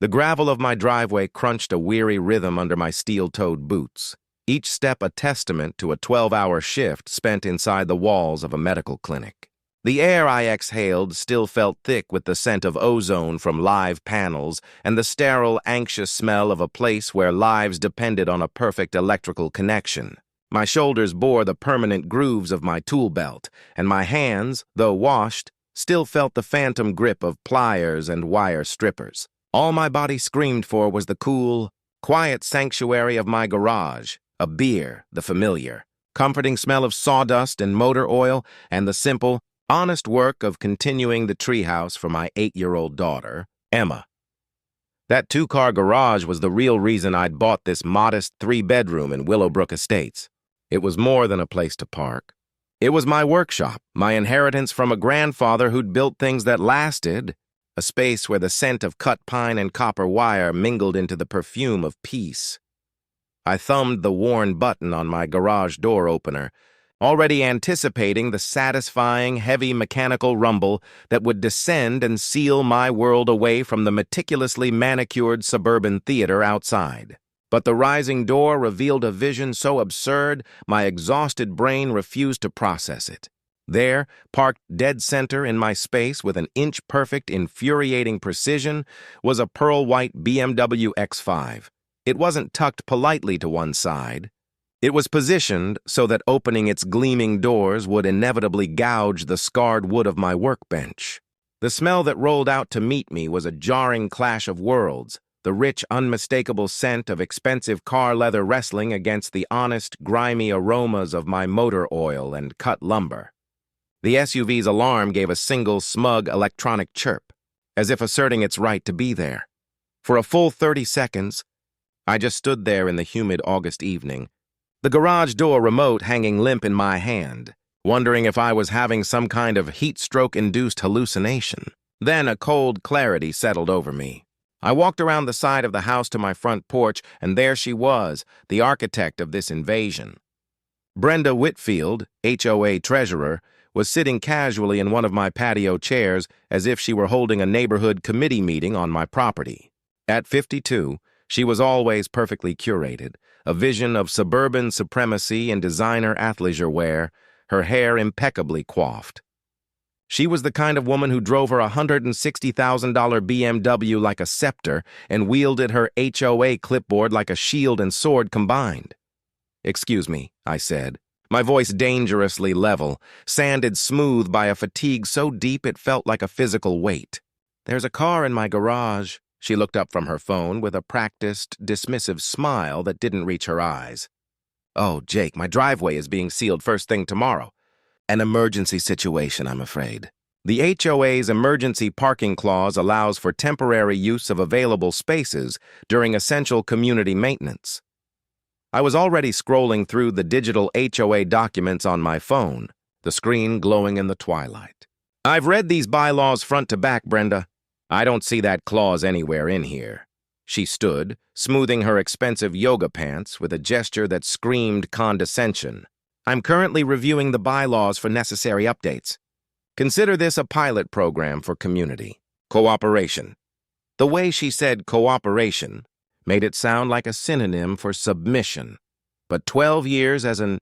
The gravel of my driveway crunched a weary rhythm under my steel-toed boots, each step a testament to a 12-hour shift spent inside the walls of a medical clinic. The air I exhaled still felt thick with the scent of ozone from live panels and the sterile, anxious smell of a place where lives depended on a perfect electrical connection. My shoulders bore the permanent grooves of my tool belt, and my hands, though washed, still felt the phantom grip of pliers and wire strippers. All my body screamed for was the cool, quiet sanctuary of my garage, a beer, the familiar, comforting smell of sawdust and motor oil, and the simple, honest work of continuing the treehouse for my 8-year-old daughter, Emma. That 2-car garage was the real reason I'd bought this modest 3-bedroom in Willowbrook Estates. It was more than a place to park. It was my workshop, my inheritance from a grandfather who'd built things that lasted, a space where the scent of cut pine and copper wire mingled into the perfume of peace. I thumbed the worn button on my garage door opener, already anticipating the satisfying, heavy mechanical rumble that would descend and seal my world away from the meticulously manicured suburban theater outside. But the rising door revealed a vision so absurd, my exhausted brain refused to process it. There, parked dead center in my space with an inch-perfect, infuriating precision, was a pearl-white BMW X5. It wasn't tucked politely to one side. It was positioned so that opening its gleaming doors would inevitably gouge the scarred wood of my workbench. The smell that rolled out to meet me was a jarring clash of worlds, the rich, unmistakable scent of expensive car leather wrestling against the honest, grimy aromas of my motor oil and cut lumber. The SUV's alarm gave a single, smug electronic chirp, as if asserting its right to be there. For a full 30 seconds, I just stood there in the humid August evening, the garage door remote hanging limp in my hand, wondering if I was having some kind of heat-stroke-induced hallucination. Then a cold clarity settled over me. I walked around the side of the house to my front porch, and there she was, the architect of this invasion. Brenda Whitfield, HOA treasurer, was sitting casually in one of my patio chairs as if she were holding a neighborhood committee meeting on my property. At 52, she was always perfectly curated, a vision of suburban supremacy and designer athleisure wear, her hair impeccably coiffed. She was the kind of woman who drove her $160,000 BMW like a scepter and wielded her HOA clipboard like a shield and sword combined. "Excuse me," I said, my voice dangerously level, sanded smooth by a fatigue so deep it felt like a physical weight. "There's a car in my garage." She looked up from her phone with a practiced, dismissive smile that didn't reach her eyes. "Oh, Jake, my driveway is being sealed first thing tomorrow. An emergency situation, I'm afraid." The HOA's emergency parking clause allows for temporary use of available spaces during essential community maintenance. I was already scrolling through the digital HOA documents on my phone, the screen glowing in the twilight. "I've read these bylaws front to back, Brenda. I don't see that clause anywhere in here." She stood, smoothing her expensive yoga pants with a gesture that screamed condescension. "I'm currently reviewing the bylaws for necessary updates. Consider this a pilot program for community cooperation." The way she said cooperation made it sound like a synonym for submission. But 12 years as an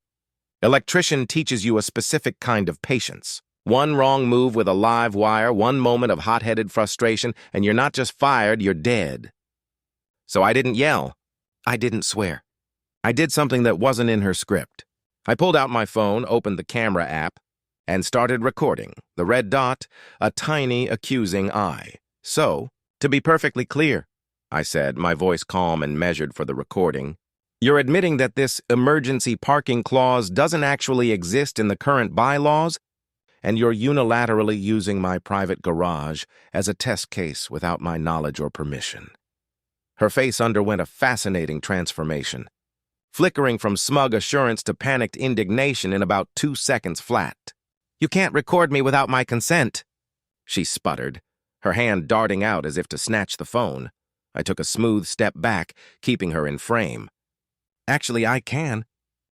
electrician teaches you a specific kind of patience. One wrong move with a live wire, one moment of hot-headed frustration, and you're not just fired, you're dead. So I didn't yell. I didn't swear. I did something that wasn't in her script. I pulled out my phone, opened the camera app, and started recording. The red dot, a tiny, accusing eye. "So, to be perfectly clear," I said, my voice calm and measured for the recording, "you're admitting that this emergency parking clause doesn't actually exist in the current bylaws, and you're unilaterally using my private garage as a test case without my knowledge or permission." Her face underwent a fascinating transformation, flickering from smug assurance to panicked indignation in about 2 seconds flat. "You can't record me without my consent," she sputtered, her hand darting out as if to snatch the phone. I took a smooth step back, keeping her in frame. "Actually, I can.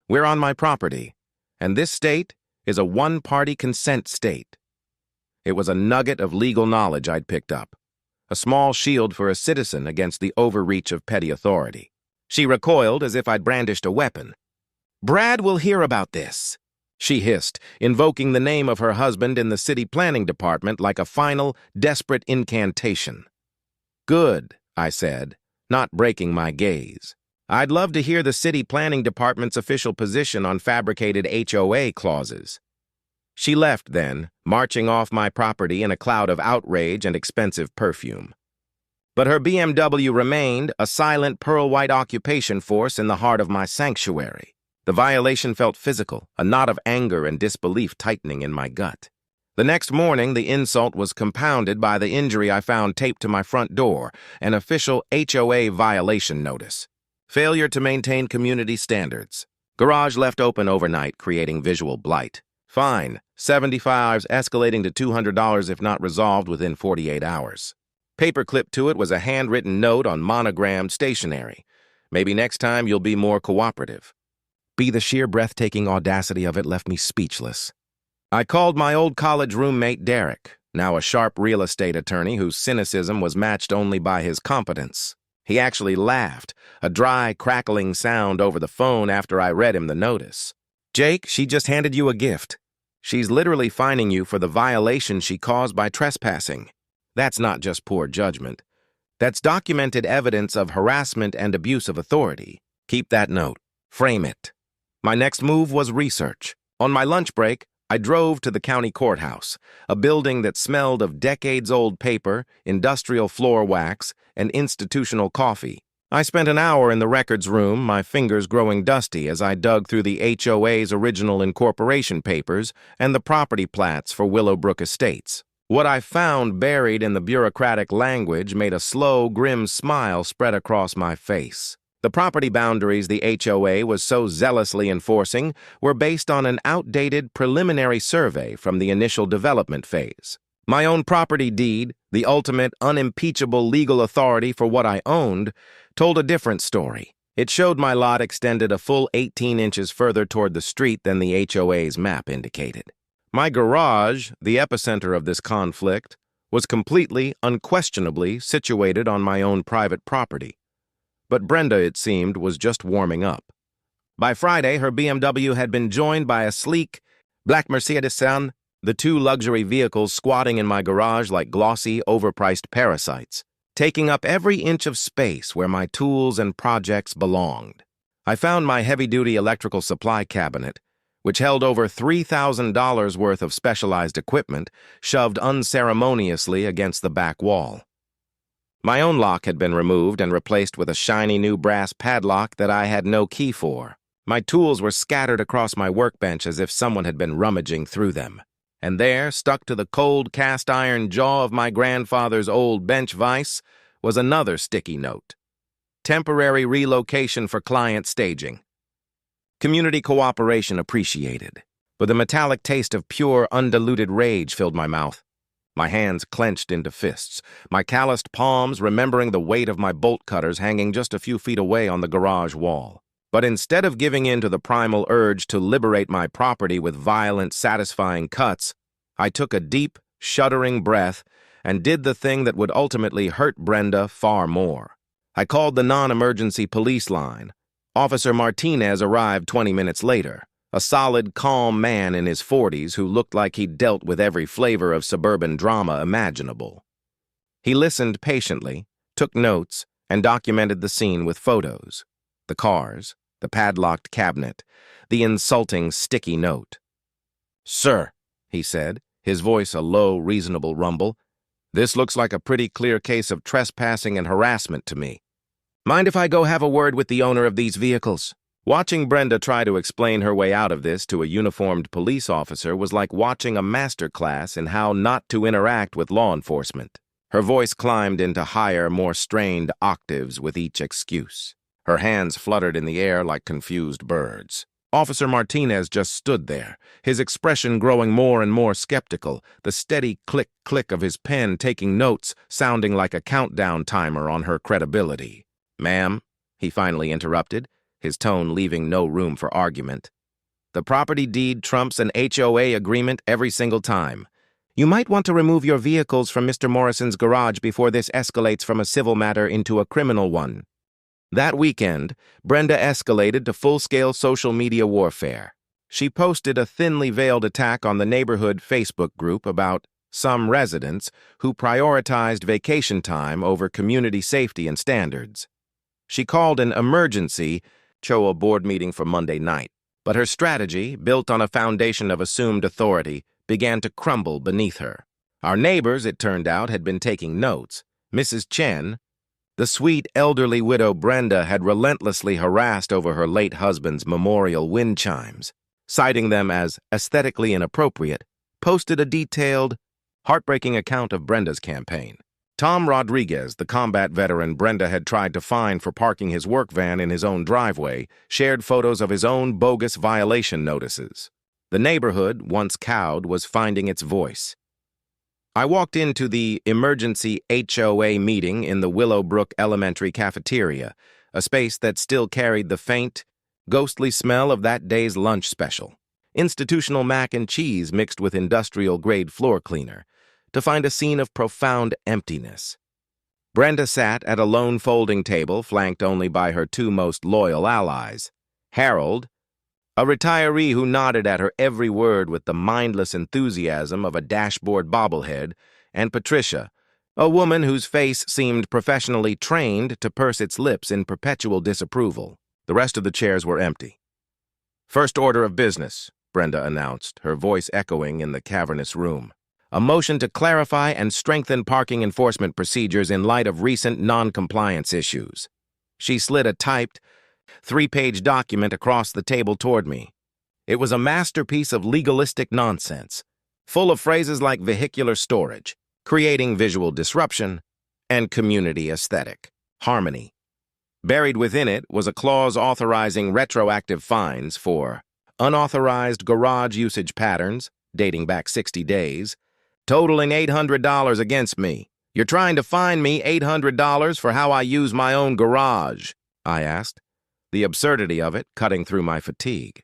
We're on my property, and this state is a one-party consent state." It was a nugget of legal knowledge I'd picked up. a small shield for a citizen against the overreach of petty authority. She recoiled as if I'd brandished a weapon. "Brad will hear about this," she hissed, invoking the name of her husband in the city planning department like a final, desperate incantation. "Good," I said, not breaking my gaze. "I'd love to hear the city planning department's official position on fabricated HOA clauses." She left then, marching off my property in a cloud of outrage and expensive perfume. But her BMW remained, a silent pearl-white occupation force in the heart of my sanctuary. The violation felt physical, a knot of anger and disbelief tightening in my gut. The next morning, the insult was compounded by the injury I found taped to my front door, an official HOA violation notice. Failure to maintain community standards. Garage left open overnight, creating visual blight. Fine, $75 escalating to $200 if not resolved within 48 hours. Paperclipped to it was a handwritten note on monogrammed stationery. "Maybe next time you'll be more cooperative." The sheer breathtaking audacity of it left me speechless. I called my old college roommate Derek, now a sharp real estate attorney whose cynicism was matched only by his competence. He actually laughed, a dry, crackling sound over the phone after I read him the notice. "Jake, she just handed you a gift. She's literally fining you for the violation she caused by trespassing. That's not just poor judgment. That's documented evidence of harassment and abuse of authority. Keep that note. Frame it." My next move was research. On my lunch break, I drove to the county courthouse, a building that smelled of decades-old paper, industrial floor wax, and institutional coffee. I spent an hour in the records room, my fingers growing dusty as I dug through the HOA's original incorporation papers and the property plats for Willowbrook Estates. What I found buried in the bureaucratic language made a slow, grim smile spread across my face. The property boundaries the HOA was so zealously enforcing were based on an outdated preliminary survey from the initial development phase. My own property deed, the ultimate, unimpeachable legal authority for what I owned, told a different story. It showed my lot extended a full 18 inches further toward the street than the HOA's map indicated. My garage, the epicenter of this conflict, was completely, unquestionably situated on my own private property. But Brenda, it seemed, was just warming up. By Friday, her BMW had been joined by a sleek, black Mercedes-Benz, the two luxury vehicles squatting in my garage like glossy, overpriced parasites, taking up every inch of space where my tools and projects belonged. I found my heavy-duty electrical supply cabinet, which held over $3,000 worth of specialized equipment, shoved unceremoniously against the back wall. My own lock had been removed and replaced with a shiny new brass padlock that I had no key for. My tools were scattered across my workbench as if someone had been rummaging through them. And there, stuck to the cold cast-iron jaw of my grandfather's old bench vise, was another sticky note. Temporary relocation for client staging. Community cooperation appreciated, but the metallic taste of pure, undiluted rage filled my mouth. My hands clenched into fists, my calloused palms remembering the weight of my bolt cutters hanging just a few feet away on the garage wall. But instead of giving in to the primal urge to liberate my property with violent, satisfying cuts, I took a deep, shuddering breath and did the thing that would ultimately hurt Brenda far more. I called the non-emergency police line. Officer Martinez arrived 20 minutes later. A solid, calm man in his 40s who looked like he'd dealt with every flavor of suburban drama imaginable. He listened patiently, took notes, and documented the scene with photos. The cars, the padlocked cabinet, the insulting, sticky note. "Sir," he said, his voice a low, reasonable rumble, "this looks like a pretty clear case of trespassing and harassment to me. Mind if I go have a word with the owner of these vehicles?" Watching Brenda try to explain her way out of this to a uniformed police officer was like watching a master class in how not to interact with law enforcement. Her voice climbed into higher, more strained octaves with each excuse. Her hands fluttered in the air like confused birds. Officer Martinez just stood there, his expression growing more and more skeptical, the steady click-click of his pen taking notes sounding like a countdown timer on her credibility. "Ma'am," he finally interrupted, his tone leaving no room for argument. "The property deed trumps an HOA agreement every single time. You might want to remove your vehicles from Mr. Morrison's garage before this escalates from a civil matter into a criminal one. That weekend, Brenda escalated to full-scale social media warfare. She posted a thinly veiled attack on the neighborhood Facebook group about some residents who prioritized vacation time over community safety and standards. She called an emergency HOA board meeting for Monday night, but her strategy, built on a foundation of assumed authority, began to crumble beneath her. Our neighbors, it turned out, had been taking notes. Mrs. Chen, the sweet elderly widow Brenda had relentlessly harassed over her late husband's memorial wind chimes, citing them as aesthetically inappropriate, posted a detailed, heartbreaking account of Brenda's campaign. Tom Rodriguez, the combat veteran Brenda had tried to fine for parking his work van in his own driveway, shared photos of his own bogus violation notices. The neighborhood, once cowed, was finding its voice. I walked into the emergency HOA meeting in the Willowbrook Elementary cafeteria, a space that still carried the faint, ghostly smell of that day's lunch special, institutional mac and cheese mixed with industrial-grade floor cleaner, to find a scene of profound emptiness. Brenda sat at a lone folding table flanked only by her two most loyal allies, Harold, a retiree who nodded at her every word with the mindless enthusiasm of a dashboard bobblehead, and Patricia, a woman whose face seemed professionally trained to purse its lips in perpetual disapproval. The rest of the chairs were empty. "First order of business," Brenda announced, her voice echoing in the cavernous room. "A motion to clarify and strengthen parking enforcement procedures in light of recent non-compliance issues." She slid a typed, 3-page document across the table toward me. It was a masterpiece of legalistic nonsense, full of phrases like vehicular storage, creating visual disruption, and community aesthetic harmony. Buried within it was a clause authorizing retroactive fines for unauthorized garage usage patterns, dating back 60 days, totaling $800 against me. "You're trying to fine me $800 for how I use my own garage?" I asked, the absurdity of it cutting through my fatigue.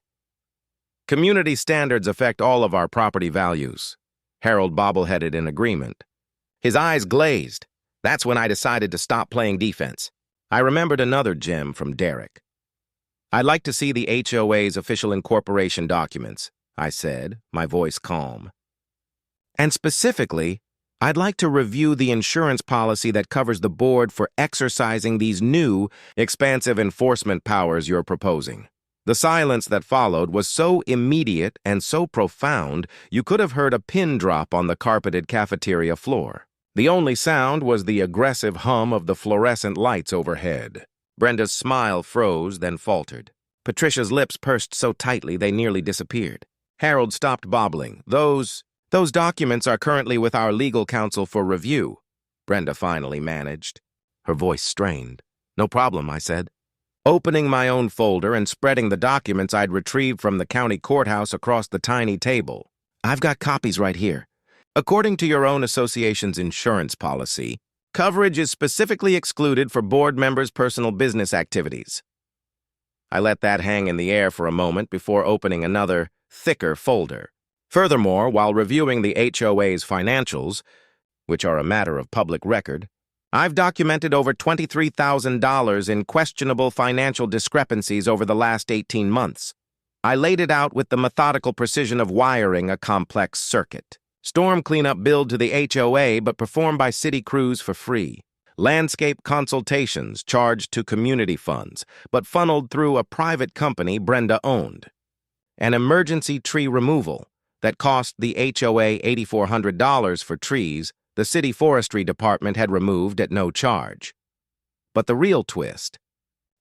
"Community standards affect all of our property values," Harold bobbleheaded in agreement. His eyes glazed. That's when I decided to stop playing defense. I remembered another gem from Derek. "I'd like to see the HOA's official incorporation documents," I said, my voice calm. "And specifically, I'd like to review the insurance policy that covers the board for exercising these new, expansive enforcement powers you're proposing." The silence that followed was so immediate and so profound you could have heard a pin drop on the carpeted cafeteria floor. The only sound was the aggressive hum of the fluorescent lights overhead. Brenda's smile froze, then faltered. Patricia's lips pursed so tightly they nearly disappeared. Harold stopped bobbling. Those documents are currently with our legal counsel for review," Brenda finally managed. Her voice strained. "No problem," I said, opening my own folder and spreading the documents I'd retrieved from the county courthouse across the tiny table. "I've got copies right here. According to your own association's insurance policy, coverage is specifically excluded for board members' personal business activities." I let that hang in the air for a moment before opening another, thicker folder. Furthermore, while reviewing the HOA's financials, which are a matter of public record, I've documented over $23,000 in questionable financial discrepancies over the last 18 months. I laid it out with the methodical precision of wiring a complex circuit. Storm cleanup billed to the HOA but performed by city crews for free. Landscape consultations charged to community funds but funneled through a private company Brenda owned. An emergency tree removal that cost the HOA $8,400 for trees the city forestry department had removed at no charge. But the real twist,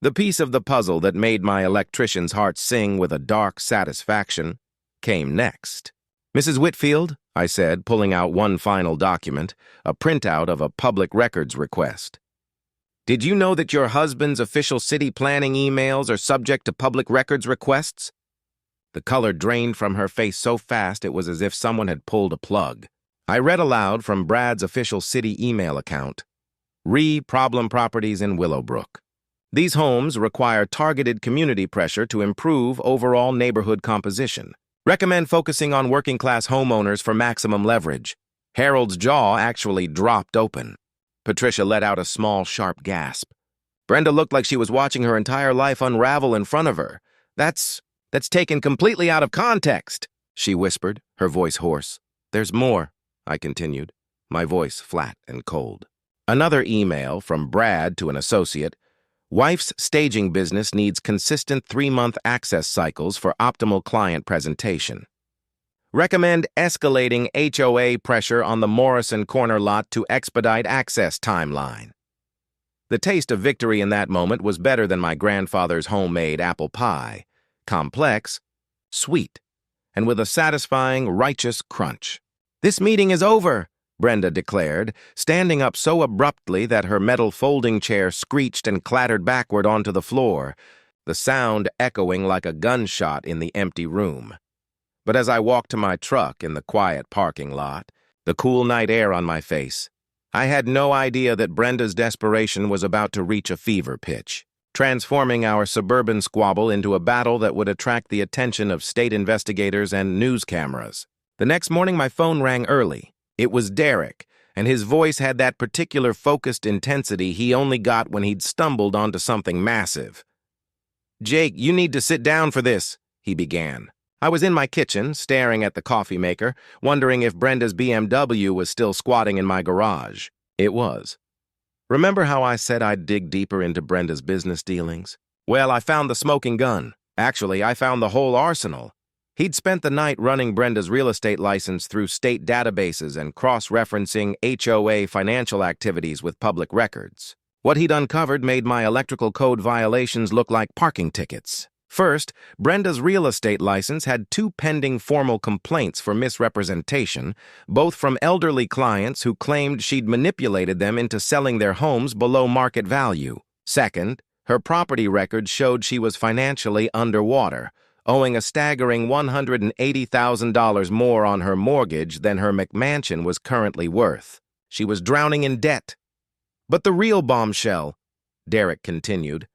the piece of the puzzle that made my electrician's heart sing with a dark satisfaction, came next. "Mrs. Whitfield," I said, pulling out one final document, a printout of a public records request. "Did you know that your husband's official city planning emails are subject to public records requests?" The color drained from her face so fast it was as if someone had pulled a plug. I read aloud from Brad's official city email account. "Problem properties in Willowbrook. These homes require targeted community pressure to improve overall neighborhood composition. Recommend focusing on working-class homeowners for maximum leverage. Harold's jaw actually dropped open. Patricia let out a small, sharp gasp. Brenda looked like she was watching her entire life unravel in front of her. That's taken completely out of context, she whispered, her voice hoarse. There's more, I continued, my voice flat and cold. Another email from Brad to an associate. Wife's staging business needs consistent 3-month access cycles for optimal client presentation. Recommend escalating HOA pressure on the Morrison corner lot to expedite access timeline. The taste of victory in that moment was better than my grandfather's homemade apple pie. Complex, sweet, and with a satisfying, righteous crunch. This meeting is over, Brenda declared, standing up so abruptly that her metal folding chair screeched and clattered backward onto the floor, the sound echoing like a gunshot in the empty room. But as I walked to my truck in the quiet parking lot, the cool night air on my face, I had no idea that Brenda's desperation was about to reach a fever pitch, transforming our suburban squabble into a battle that would attract the attention of state investigators and news cameras. The next morning, my phone rang early. It was Derek, and his voice had that particular focused intensity he only got when he'd stumbled onto something massive. "Jake, you need to sit down for this," he began. I was in my kitchen, staring at the coffee maker, wondering if Brenda's BMW was still squatting in my garage. It was. Remember how I said I'd dig deeper into Brenda's business dealings? Well, I found the smoking gun. Actually, I found the whole arsenal. He'd spent the night running Brenda's real estate license through state databases and cross-referencing HOA financial activities with public records. What he'd uncovered made my electrical code violations look like parking tickets. First, Brenda's real estate license had 2 pending formal complaints for misrepresentation, both from elderly clients who claimed she'd manipulated them into selling their homes below market value. Second, her property records showed she was financially underwater, owing a staggering $180,000 more on her mortgage than her McMansion was currently worth. She was drowning in debt. But the real bombshell, Derek continued,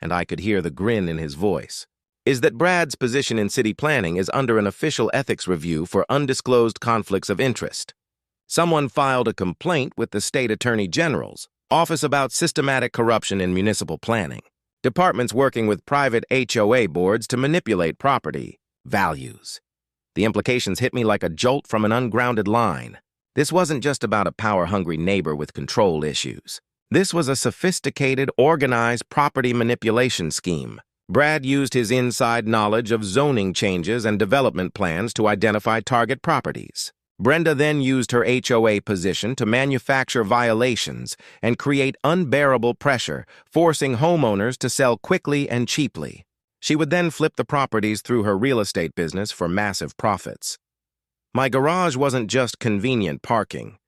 and I could hear the grin in his voice, is that Brad's position in city planning is under an official ethics review for undisclosed conflicts of interest. Someone filed a complaint with the state attorney general's office about systematic corruption in municipal planning. Departments working with private HOA boards to manipulate property values. The implications hit me like a jolt from an ungrounded line. This wasn't just about a power-hungry neighbor with control issues. This was a sophisticated, organized property manipulation scheme. Brad used his inside knowledge of zoning changes and development plans to identify target properties. Brenda then used her HOA position to manufacture violations and create unbearable pressure, forcing homeowners to sell quickly and cheaply. She would then flip the properties through her real estate business for massive profits. My garage wasn't just convenient parking.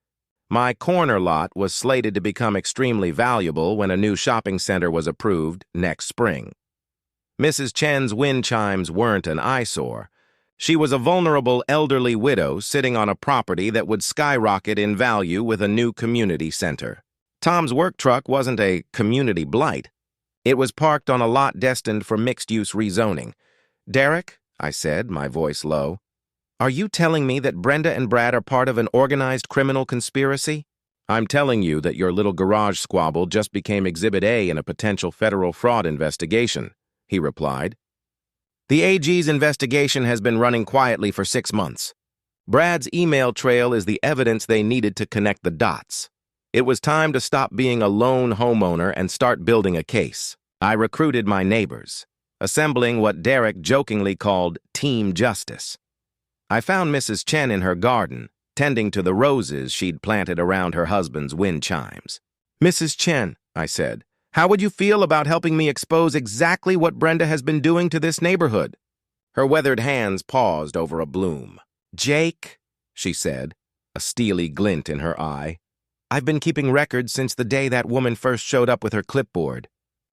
My corner lot was slated to become extremely valuable when a new shopping center was approved next spring. Mrs. Chen's wind chimes weren't an eyesore. She was a vulnerable elderly widow sitting on a property that would skyrocket in value with a new community center. Tom's work truck wasn't a community blight. It was parked on a lot destined for mixed-use rezoning. "Derek," I said, my voice low, "are you telling me that Brenda and Brad are part of an organized criminal conspiracy?" "I'm telling you that your little garage squabble just became Exhibit A in a potential federal fraud investigation," he replied. "The AG's investigation has been running quietly for 6 months. Brad's email trail is the evidence they needed to connect the dots. It was time to stop being a lone homeowner and start building a case. I recruited my neighbors, assembling what Derek jokingly called Team Justice. I found Mrs. Chen in her garden, tending to the roses she'd planted around her husband's wind chimes. "Mrs. Chen," I said, "how would you feel about helping me expose exactly what Brenda has been doing to this neighborhood?" Her weathered hands paused over a bloom. "Jake," she said, a steely glint in her eye, "I've been keeping records since the day that woman first showed up with her clipboard.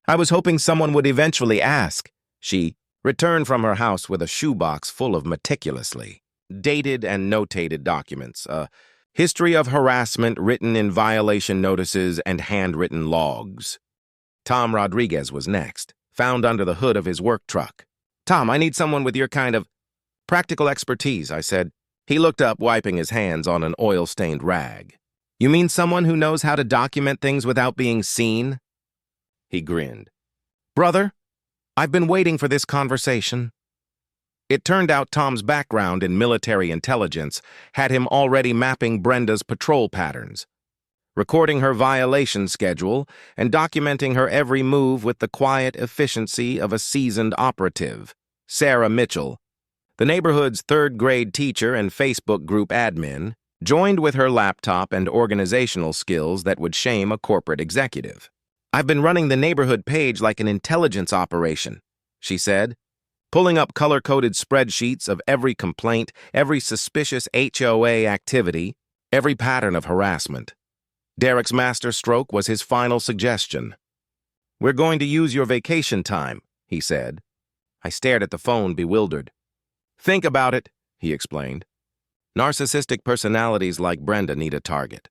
I was hoping someone would eventually ask." She returned from her house with a shoebox full of meticulously dated and notated documents, a history of harassment written in violation notices and handwritten logs. Tom Rodriguez was next, found under the hood of his work truck. "Tom, I need someone with your kind of practical expertise," I said. He looked up, wiping his hands on an oil-stained rag. You mean someone who knows how to document things without being seen? He grinned. Brother, I've been waiting for this conversation. It turned out Tom's background in military intelligence had him already mapping Brenda's patrol patterns, recording her violation schedule and documenting her every move with the quiet efficiency of a seasoned operative. Sarah Mitchell, the neighborhood's third-grade teacher and Facebook group admin, joined with her laptop and organizational skills that would shame a corporate executive. I've been running the neighborhood page like an intelligence operation, she said, pulling up color-coded spreadsheets of every complaint, every suspicious HOA activity, every pattern of harassment. Derek's masterstroke was his final suggestion. We're going to use your vacation time, he said. I stared at the phone, bewildered. Think about it, he explained. Narcissistic personalities like Brenda need a target.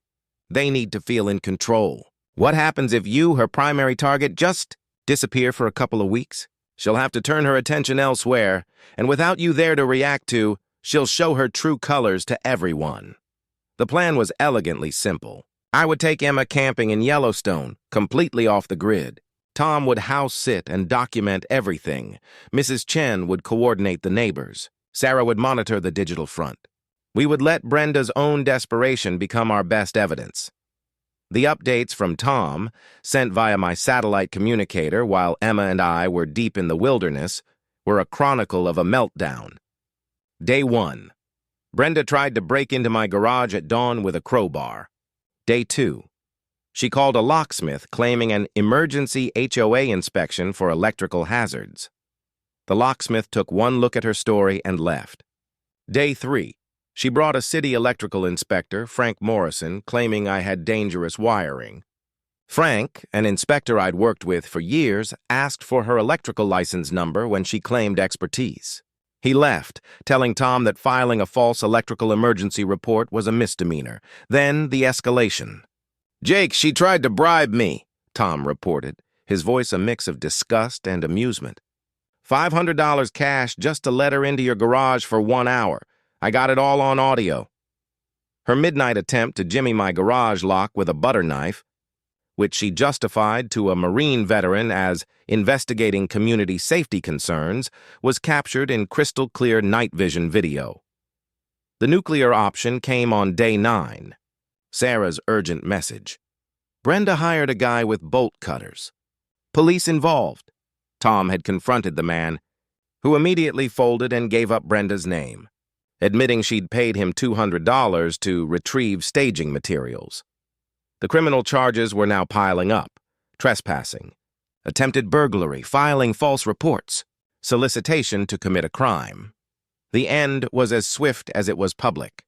They need to feel in control. What happens if you, her primary target, just disappear for a couple of weeks? She'll have to turn her attention elsewhere, and without you there to react to, she'll show her true colors to everyone. The plan was elegantly simple. I would take Emma camping in Yellowstone, completely off the grid. Tom would house sit and document everything. Mrs. Chen would coordinate the neighbors. Sarah would monitor the digital front. We would let Brenda's own desperation become our best evidence. The updates from Tom, sent via my satellite communicator while Emma and I were deep in the wilderness, were a chronicle of a meltdown. Day 1. Brenda tried to break into my garage at dawn with a crowbar. Day 2. She called a locksmith claiming an emergency HOA inspection for electrical hazards. The locksmith took one look at her story and left. Day 3. She brought a city electrical inspector, Frank Morrison, claiming I had dangerous wiring. Frank, an inspector I'd worked with for years, asked for her electrical license number when she claimed expertise. He left, telling Tom that filing a false electrical emergency report was a misdemeanor. Then the escalation. Jake, she tried to bribe me, Tom reported, his voice a mix of disgust and amusement. $500 cash just to let her into your garage for 1 hour. I got it all on audio. Her midnight attempt to jimmy my garage lock with a butter knife, which she justified to a Marine veteran as investigating community safety concerns, was captured in crystal-clear night vision video. The nuclear option came on day 9. Sarah's urgent message. Brenda hired a guy with bolt cutters. Police involved. Tom had confronted the man, who immediately folded and gave up Brenda's name, admitting she'd paid him $200 to retrieve staging materials. The criminal charges were now piling up: trespassing, attempted burglary, filing false reports, solicitation to commit a crime. The end was as swift as it was public.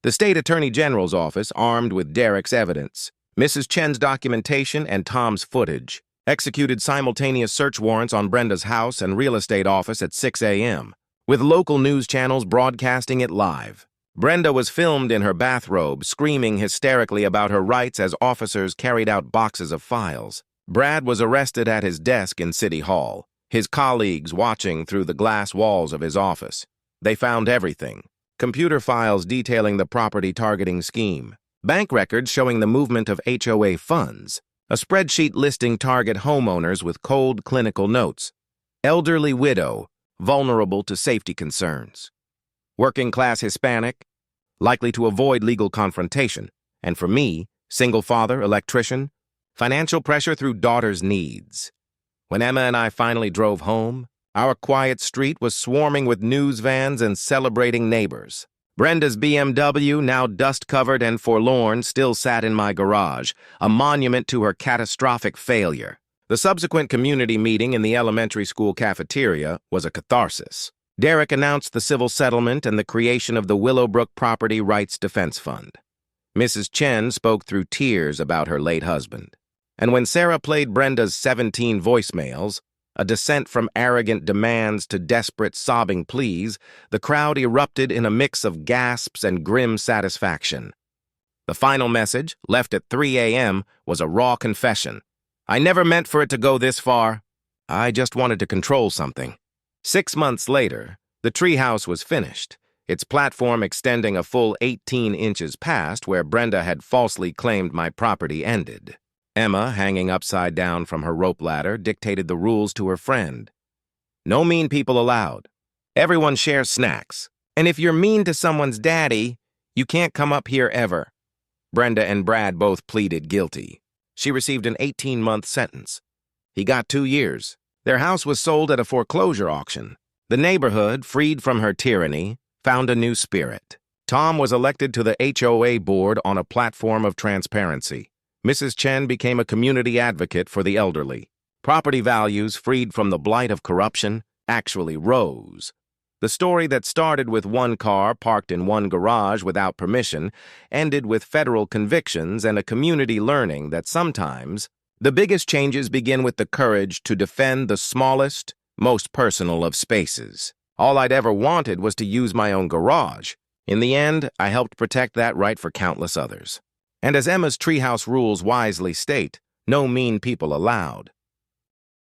The state attorney general's office, armed with Derek's evidence, Mrs. Chen's documentation, and Tom's footage, executed simultaneous search warrants on Brenda's house and real estate office at 6 a.m., with local news channels broadcasting it live. Brenda was filmed in her bathrobe, screaming hysterically about her rights as officers carried out boxes of files. Brad was arrested at his desk in City Hall, his colleagues watching through the glass walls of his office. They found everything: computer files detailing the property targeting scheme, bank records showing the movement of HOA funds, a spreadsheet listing target homeowners with cold clinical notes: elderly widow, vulnerable to safety concerns; working-class Hispanic, likely to avoid legal confrontation; and for me, single father, electrician, financial pressure through daughter's needs. When Emma and I finally drove home, our quiet street was swarming with news vans and celebrating neighbors. Brenda's BMW, now dust-covered and forlorn, still sat in my garage, a monument to her catastrophic failure. The subsequent community meeting in the elementary school cafeteria was a catharsis. Derek announced the civil settlement and the creation of the Willowbrook Property Rights Defense Fund. Mrs. Chen spoke through tears about her late husband. And when Sarah played Brenda's 17 voicemails, a descent from arrogant demands to desperate sobbing pleas, the crowd erupted in a mix of gasps and grim satisfaction. The final message, left at 3 a.m., was a raw confession. I never meant for it to go this far. I just wanted to control something. 6 months later, the treehouse was finished, its platform extending a full 18 inches past where Brenda had falsely claimed my property ended. Emma, hanging upside down from her rope ladder, dictated the rules to her friend. No mean people allowed. Everyone shares snacks. And if you're mean to someone's daddy, you can't come up here ever. Brenda and Brad both pleaded guilty. She received an 18-month sentence. He got 2 years. Their house was sold at a foreclosure auction. The neighborhood, freed from her tyranny, found a new spirit. Tom was elected to the HOA board on a platform of transparency. Mrs. Chen became a community advocate for the elderly. Property values, freed from the blight of corruption, actually rose. The story that started with one car parked in one garage without permission ended with federal convictions and a community learning that sometimes the biggest changes begin with the courage to defend the smallest, most personal of spaces. All I'd ever wanted was to use my own garage. In the end, I helped protect that right for countless others. And as Emma's treehouse rules wisely state, no mean people allowed.